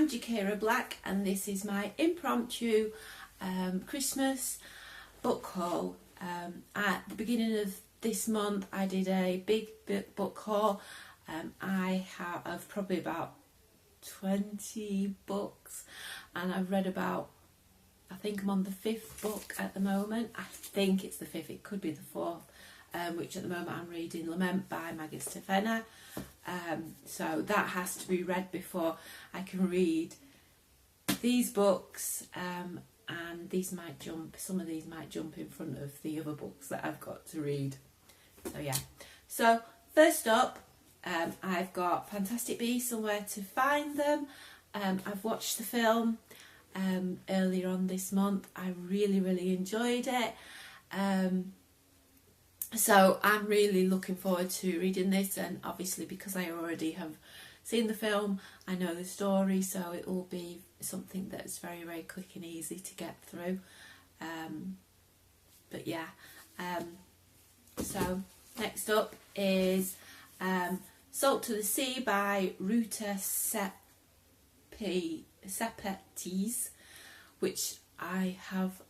I'm Jakira Black, and this is my impromptu Christmas book haul. At the beginning of this month I did a big book haul. I have probably about 20 books, and I've read about, I think I'm on the 5th book at the moment. I think it's the 5th, it could be the 4th, which at the moment I'm reading Lament by Magister Fenner. So that has to be read before I can read these books, and these might jump, some of these might jump in front of the other books that I've got to read. So yeah, so first up, I've got Fantastic Beasts and Where to Find Them. I've watched the film earlier on this month. I really enjoyed it. So I'm really looking forward to reading this, and obviously because I already have seen the film, I know the story, so it will be something that's very quick and easy to get through. But yeah, so next up is Salt to the Sea by Ruta Sepetys, which I have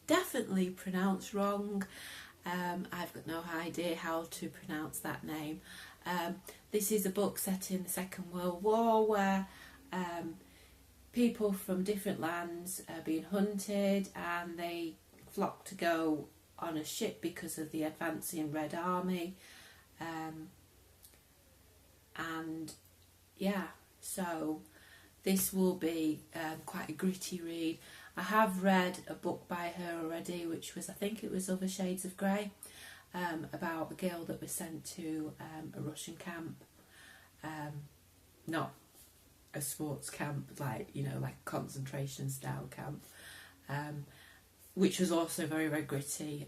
definitely pronounced wrong. I've got no idea how to pronounce that name. This is a book set in the Second World War, where people from different lands are being hunted, and they flock to go on a ship because of the advancing Red Army. And yeah, so this will be quite a gritty read. I have read a book by her already, which was, I think it was Other Shades of Grey, about a girl that was sent to a Russian camp, not a sports camp, like, you know, like concentration style camp, which was also very gritty.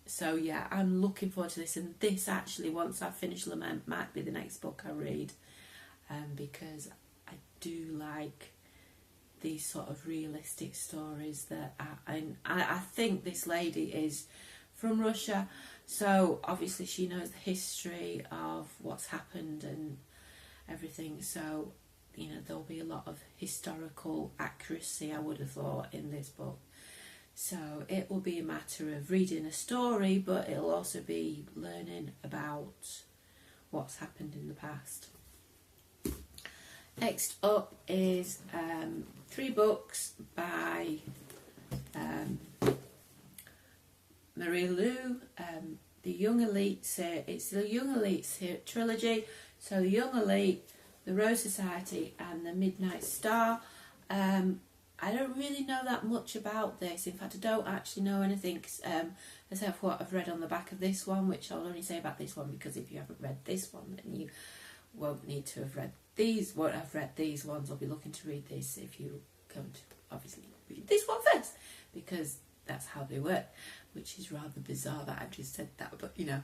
So yeah, I'm looking forward to this, and this actually, once I finish Lament, might be the next book I read, because I do like these sort of realistic stories that I think this lady is from Russia, so obviously she knows the history of what's happened and everything, so you know there'll be a lot of historical accuracy, I would have thought, in this book. So it will be a matter of reading a story, but it'll also be learning about what's happened in the past. Next up is 3 books by Marie Lu, the Young Elites. It's the Young Elites trilogy. So the Young Elite, the Rose Society, and the Midnight Star. I don't really know that much about this. In fact, I don't actually know anything except for what I've read on the back of this one, which I'll only say about this one because if you haven't read this one, then you won't need to have read these. Won't have read these ones or be looking to read this if you come to obviously read this one first, because that's how they work, which is rather bizarre that I've just said that, but you know,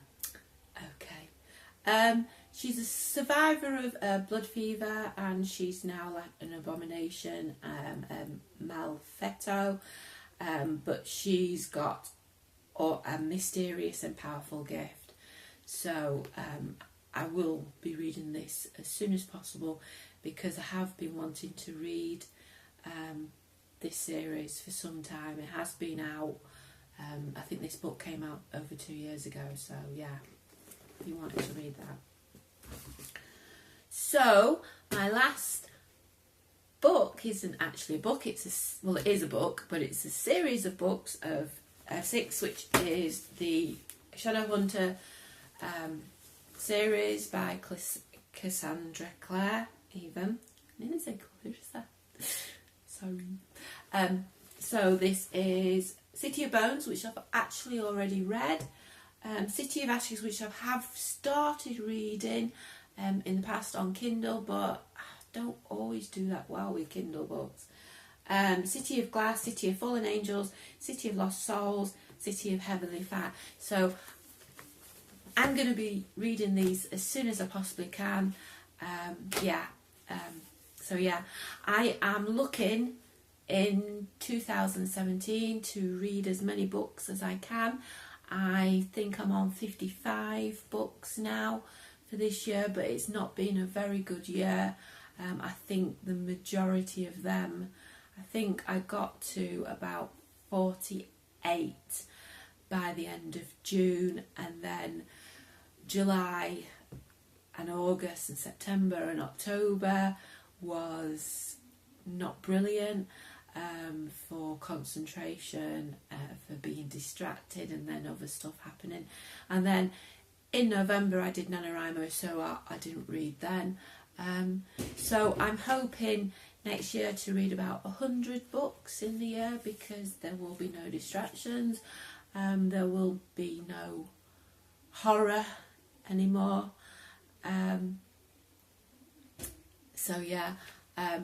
okay. She's a survivor of blood fever, and she's now like an abomination, Malfetto, but she's got a mysterious and powerful gift. So I will be reading this as soon as possible, because I have been wanting to read this series for some time. It has been out, I think this book came out over 2 years ago, so yeah, if you wanted to read that. So my last book isn't actually a book, it is a book, but it's a series of books of 6, which is the Shadowhunter series by Cassandra Clare. Even I didn't say Clarissa. Sorry. So this is City of Bones, which I've actually already read. City of Ashes, which I have started reading in the past on Kindle, but I don't always do that well with Kindle books. City of Glass, City of Fallen Angels, City of Lost Souls, City of Heavenly Fire. So I'm going to be reading these as soon as I possibly can. So yeah, I am looking in 2017 to read as many books as I can. I think I'm on 55 books now for this year, but it's not been a very good year. I think the majority of them, I think I got to about 48 by the end of June, and then July and August and September and October was not brilliant for concentration, for being distracted, and then other stuff happening. And then in November I did NaNoWriMo, so I didn't read then. So I'm hoping next year to read about 100 books in the year, because there will be no distractions, there will be no horror anymore. So yeah,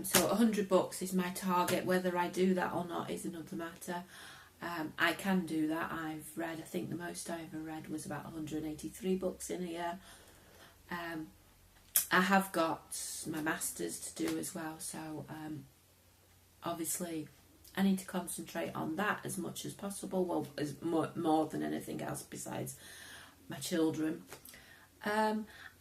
so 100 books is my target. Whether I do that or not is another matter. I can do that. I've read, I think the most I ever read was about 183 books in a year. I have got my masters to do as well, so obviously I need to concentrate on that as much as possible, well, as more than anything else besides my children.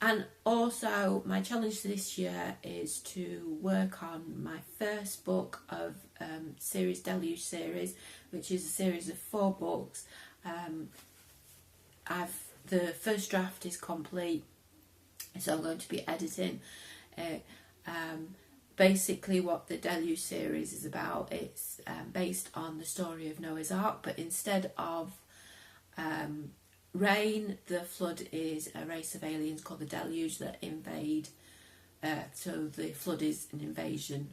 And also my challenge this year is to work on my first book of series Deluge series, which is a series of 4 books. The first draft is complete, so I'm going to be editing it. Basically what the Deluge series is about, it's based on the story of Noah's Ark, but instead of rain, the flood is a race of aliens called the Deluge that invade. So the flood is an invasion,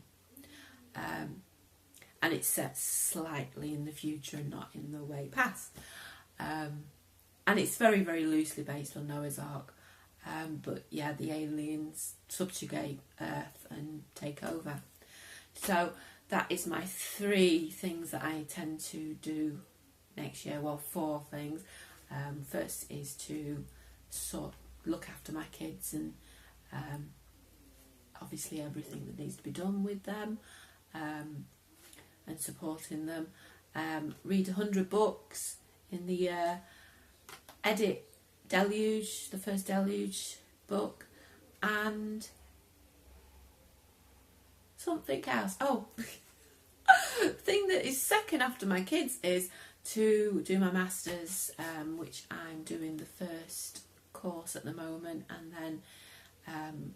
and it's set slightly in the future and not in the way past. And it's very, very loosely based on Noah's Ark. But yeah, the aliens subjugate Earth and take over. So that is my 3 things that I tend to do next year. Well, 4 things. First is to look after my kids, and obviously everything that needs to be done with them, and supporting them. Read 100 books in the year. Edit Deluge, the first Deluge book, and something else. Oh, thing that is second after my kids is to do my masters, which I'm doing the first course at the moment, and then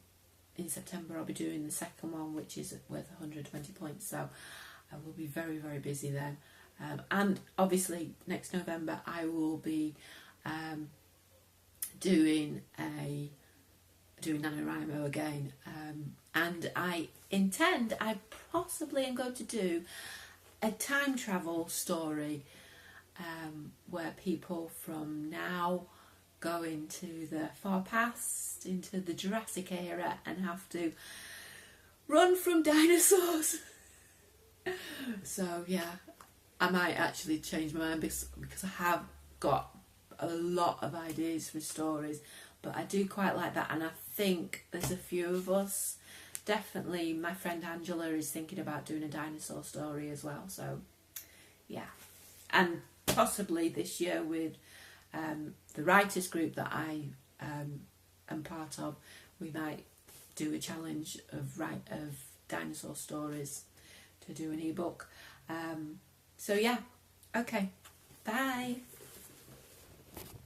in September I'll be doing the second one, which is worth 120 points, so I will be very, very busy then. And obviously next November I will be doing NaNoWriMo again, and I possibly am going to do a time travel story, where people from now go into the far past, into the Jurassic era, and have to run from dinosaurs. So yeah, I might actually change my mind, because I have got a lot of ideas for stories, but I do quite like that, and I think there's a few of us. Definitely my friend Angela is thinking about doing a dinosaur story as well, so yeah. And possibly this year with the writers group that I am part of, we might do a challenge of dinosaur stories to do an ebook. So yeah, okay, bye.